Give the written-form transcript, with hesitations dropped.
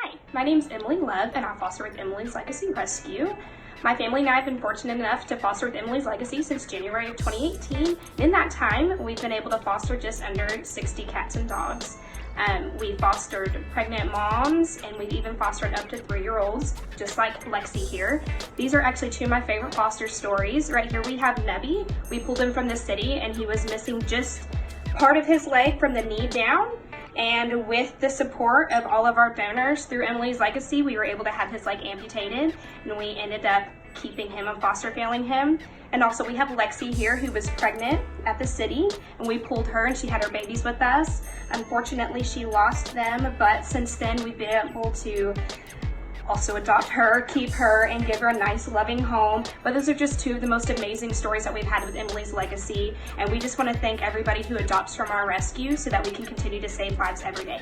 Hi, my name's Emily Love and I foster with Emily's Legacy Rescue. My family and I have been fortunate enough to foster with Emily's Legacy since January of 2018. In that time, we've been able to foster just under 60 cats and dogs. We fostered pregnant moms, and we've even fostered up to 3-year-olds, just like Lexi here. These are actually two of my favorite foster stories. Right here we have Nebby. We pulled him from the city and he was missing just part of his leg from the knee down. And with the support of all of our donors through Emily's Legacy, we were able to have his leg amputated, and we ended up keeping him and foster family him. And also we have Lexi here, who was pregnant at the city, and we pulled her and she had her babies with us. Unfortunately, she lost them, but since then we've been able to also adopt her, keep her, and give her a nice, loving home. But those are just two of the most amazing stories that we've had with Emily's Legacy, and we just want to thank everybody who adopts from our rescue so that we can continue to save lives every day.